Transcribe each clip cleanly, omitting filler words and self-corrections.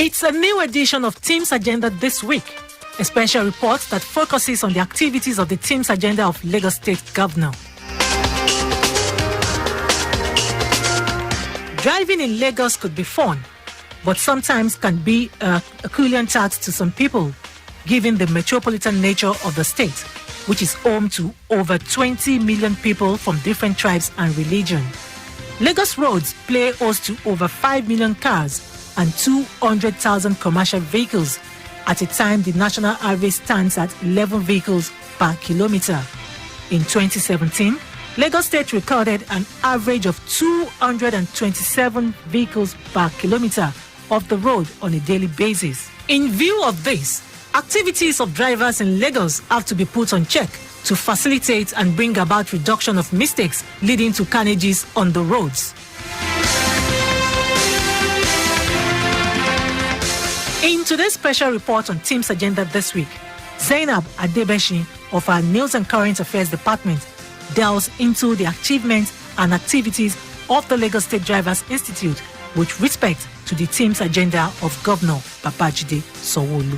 It's a new edition of T.H.E.M.E.S Agenda this week, a special report that focuses on the activities of the T.H.E.M.E.S Agenda of Lagos State Governor. Driving in Lagos could be fun, but sometimes can be a Herculean task to some people, given the metropolitan nature of the state, which is home to over 20 million people from different tribes and religion. Lagos roads play host to over 5 million cars and 200,000 commercial vehicles. At a time, the national average stands at 11 vehicles per kilometer. In 2017, Lagos State recorded an average of 227 vehicles per kilometer of the road on a daily basis. In view of this, activities of drivers in Lagos have to be put on check to facilitate and bring about reduction of mistakes leading to carnages on the roads. In today's special report on T.H.E.M.E.S Agenda this week, Zainab Adebeshi of our News and Current Affairs Department delves into the achievements and activities of the Lagos State Drivers Institute with respect to the T.H.E.M.E.S Agenda of Governor Babajide Sanwo-Olu.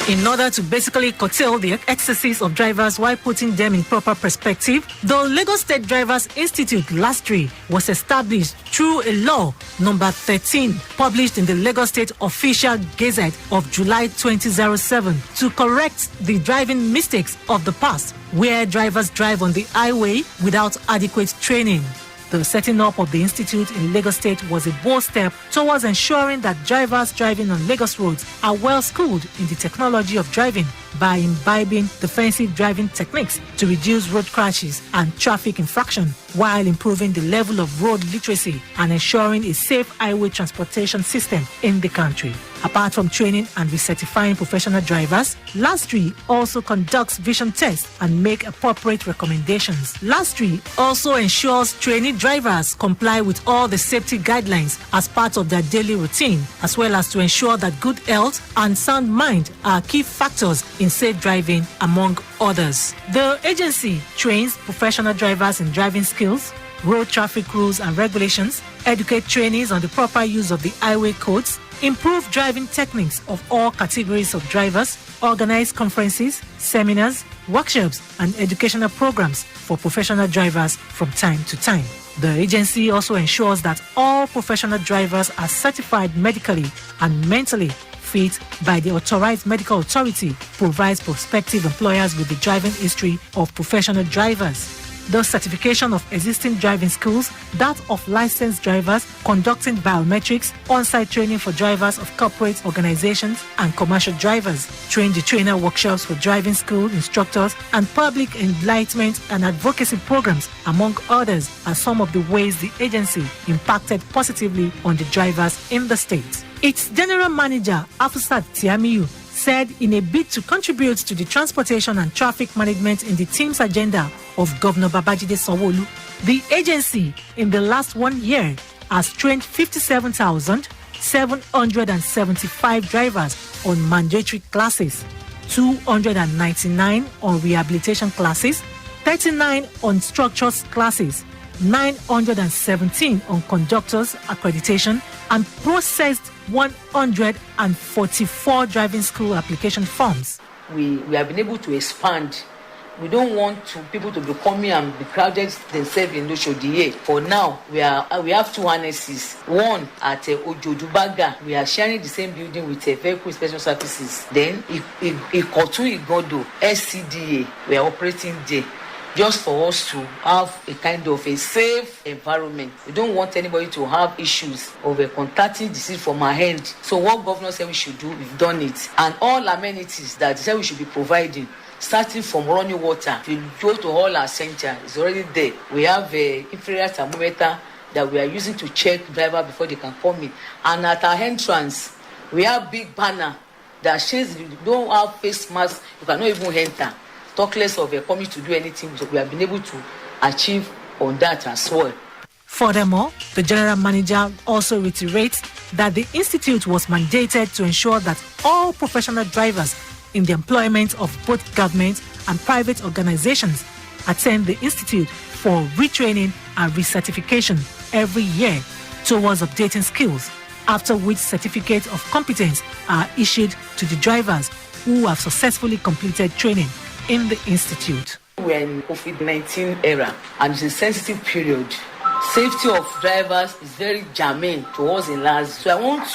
In order to basically curtail the excesses of drivers while putting them in proper perspective, the Lagos State Drivers Institute LASDRI was established through a law number 13 published in the Lagos State Official Gazette of July 2007 to correct the driving mistakes of the past, where drivers drive on the highway without adequate training. The setting up of the institute in Lagos State was a bold step towards ensuring that drivers driving on Lagos roads are well schooled in the technology of driving by imbibing defensive driving techniques to reduce road crashes and traffic infraction, while improving the level of road literacy and ensuring a safe highway transportation system in the country. Apart from training and recertifying professional drivers, LASDRI also conducts vision tests and make appropriate recommendations. LASDRI also ensures trainee drivers comply with all the safety guidelines as part of their daily routine, as well as to ensure that good health and sound mind are key factors in safe driving, among others. The agency trains professional drivers in driving skills, road traffic rules and regulations, educate trainees on the proper use of the highway codes, improve driving techniques of all categories of drivers, organize conferences, seminars, workshops, and educational programs for professional drivers from time to time. The agency also ensures that all professional drivers are certified medically and mentally fit by the authorized medical authority, provides prospective employers with the driving history of professional drivers. The certification of existing driving schools, that of licensed drivers, conducting biometrics, on-site training for drivers of corporate organizations and commercial drivers, train-the-trainer workshops for driving school instructors, and public enlightenment and advocacy programs, among others, are some of the ways the agency impacted positively on the drivers in the state. Its general manager, T.H.E.M.E.S, said in a bid to contribute to the transportation and traffic management in the T.H.E.M.E.S agenda of Governor Babajide Sanwo-Olu, the agency in the last 1 year has trained 57,775 drivers on mandatory classes, 299 on rehabilitation classes, 39 on structures classes, 917 on conductors accreditation, and processed 144 driving school application forms. We have been able to expand. We don't want people to be coming and be crowded themselves in Oshodiye. For now, we have two harnesses. One at Ojodubaga. We are sharing the same building with Vehicle Inspection Services. Then, Ikotu Igodo, SCDA, we are operating there, just for us to have a kind of a safe environment. We don't want anybody to have issues of a contacting disease from our hand. So what governor said we should do, we've done it. And all amenities that they said we should be providing, starting from running water, if you go to all our centers, it's already there. We have an infrared thermometer that we are using to check driver before they can come in. And at our entrance, we have big banner that says if you don't have face mask, you cannot even enter. Talk less of coming to do anything. So we have been able to achieve on that as well. Furthermore, the general manager also reiterates that the institute was mandated to ensure that all professional drivers in the employment of both government and private organizations attend the institute for retraining and recertification every year towards updating skills, after which certificates of competence are issued to the drivers who have successfully completed training in the institute. We're in COVID-19 era and it's a sensitive period. Safety of drivers is very germane to us in LASDRI. So I want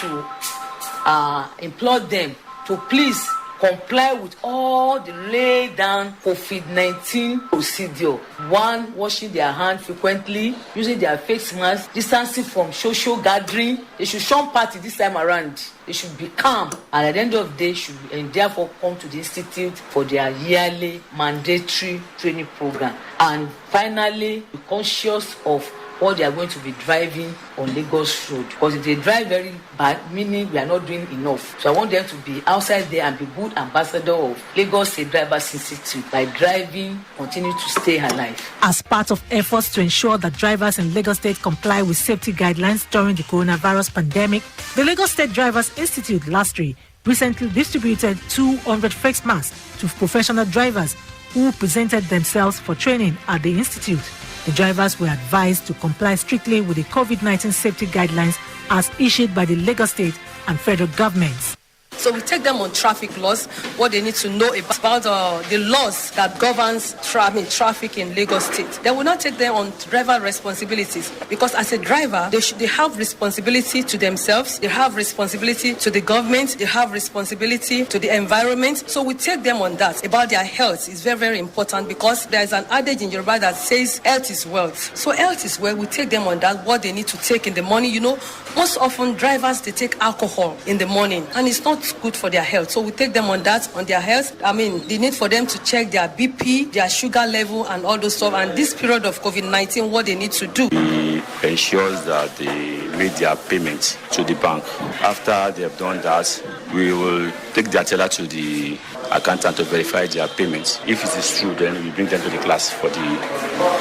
to implore them to please comply with all the laid down COVID-19 procedure. One, washing their hands frequently, using their face masks, distancing from social gathering. They should shun party this time around. They should be calm, and at the end of the day, should therefore come to the institute for their yearly mandatory training program. And finally, be conscious of what they are going to be driving on Lagos Road. Because if they drive very bad, meaning we are not doing enough. So I want them to be outside there and be good ambassador of Lagos State Drivers Institute by driving, continue to stay alive. As part of efforts to ensure that drivers in Lagos State comply with safety guidelines during the coronavirus pandemic, the Lagos State Drivers Institute, LASDRI, recently distributed 200 face masks to professional drivers who presented themselves for training at the institute. The drivers were advised to comply strictly with the COVID-19 safety guidelines as issued by the Lagos State and federal governments. So we take them on traffic laws, what they need to know about the laws that governs traffic in Lagos State. They will not take them on driver responsibilities because as a driver, they have responsibility to themselves, they have responsibility to the government, they have responsibility to the environment. So we take them on that. About their health is very, very important because there is an adage in Yoruba that says health is wealth. So health is wealth. We take them on that, what they need to take in the morning. You know, most often drivers, they take alcohol in the morning and it's not good for their health. So we take them on that, on their health. I mean, the need for them to check their BP, their sugar level and all those stuff. And this period of COVID-19, what they need to do. He ensures that they make their payments to the bank. After they have done that, we will take their teller to the accountant to verify their payments. If it is true, then we bring them to the class for the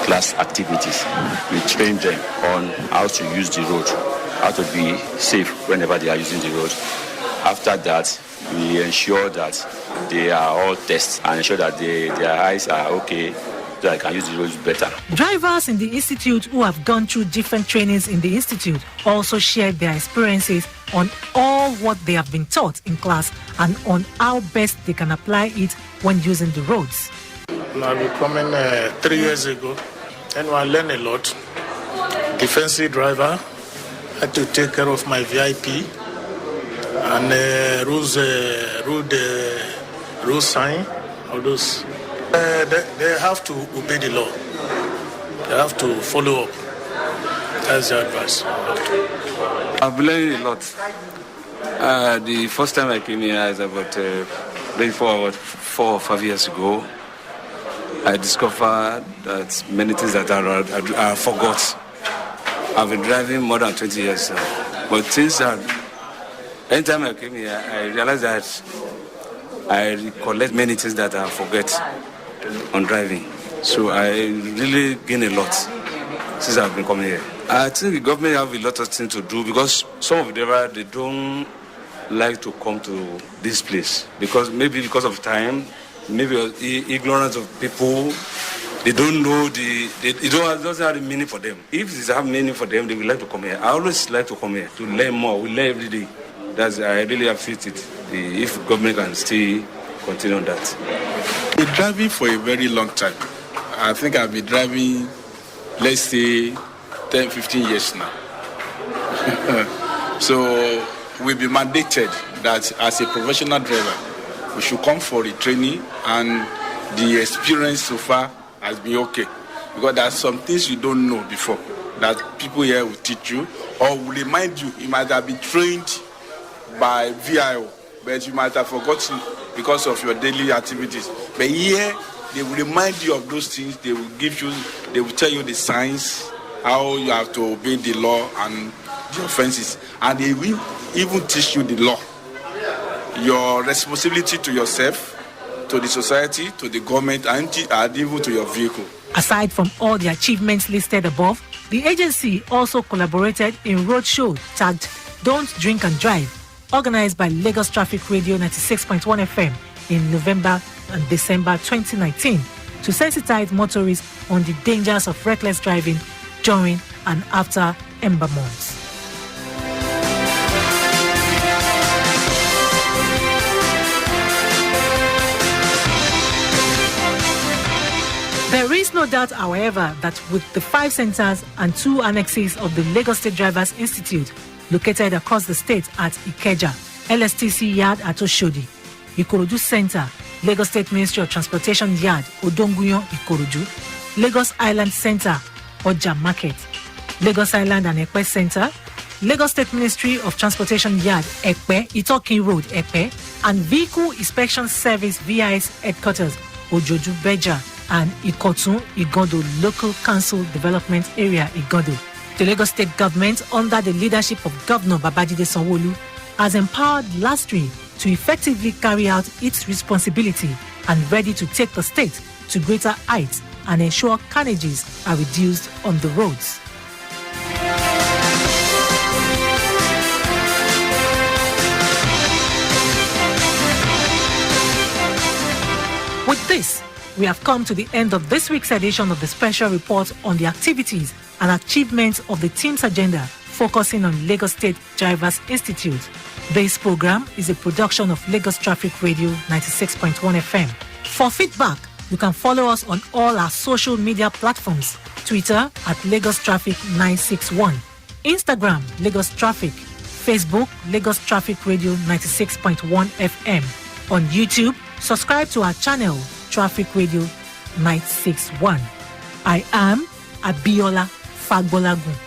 class activities. We train them on how to use the road, how to be safe whenever they are using the road. After that, we ensure that they are all tested and ensure that their eyes are okay so I can use the roads better. Drivers in the institute who have gone through different trainings in the institute also shared their experiences on all what they have been taught in class and on how best they can apply it when using the roads. I became 3 years ago, and I learned a lot. Defensive driver, had to take care of my VIP. And road sign, all those. They have to obey the law. They have to follow up. That's the advice. I've learned a lot. The first time I came here is about 4 or 5 years ago. I discovered that many things that I forgot. I've been driving more than 20 years now. But things that anytime I came here, I realized that I recollect many things that I forget on driving. So I really gain a lot since I've been coming here. I think the government have a lot of things to do because some of the drivers, they don't like to come to this place because of time, maybe ignorance of people. They don't know it doesn't have the meaning for them. If it have meaning for them, they will like to come here. I always like to come here to learn more. We learn every day. I really appreciate it. If government can still continue on that. I've been driving for a very long time. I think I've been driving, let's say, 10, 15 years now. So we've been mandated that as a professional driver, we should come for the training, and the experience so far has been okay. Because there are some things you don't know before that people here will teach you or will remind you. You might have been trained by VIO, but you might have forgotten because of your daily activities. But here, they will remind you of those things. They will tell you the signs, how you have to obey the law and the offenses. And they will even teach you the law. Your responsibility to yourself, to the society, to the government, and even to your vehicle. Aside from all the achievements listed above, the agency also collaborated in roadshow tagged Don't Drink and Drive, organized by Lagos Traffic Radio 96.1 FM in November and December 2019 to sensitize motorists on the dangers of reckless driving during and after Ember Month. There is no doubt, however, that with the 5 centers and 2 annexes of the Lagos State Drivers Institute located across the state at Ikeja, LSTC Yard at Oshodi, Ikorodu Center, Lagos State Ministry of Transportation Yard, Odonguyon, Ikorodu, Lagos Island Center, Oja Market, Lagos Island and Ekpe Center, Lagos State Ministry of Transportation Yard, Ekpe, Itokin Road, Ekpe, and Vehicle Inspection Service VIS Headquarters, Ojoju Beja, and Ikotun Igodo Local Council Development Area, Igodo. The Lagos State government, under the leadership of Governor Babajide Sanwo-Olu, has empowered LASDRI to effectively carry out its responsibility and ready to take the state to greater heights and ensure carnages are reduced on the roads. With this, we have come to the end of this week's edition of the special report on the activities and achievements of the T.H.E.M.E.S agenda, focusing on Lagos State Drivers Institute. This program is a production of Lagos Traffic Radio 96.1 FM. For feedback, you can follow us on all our social media platforms: Twitter at Lagos Traffic 961, Instagram Lagos Traffic, Facebook Lagos Traffic Radio 96.1 FM. On YouTube, subscribe to our channel Traffic Radio 961. I am Abiola Fagbolagun.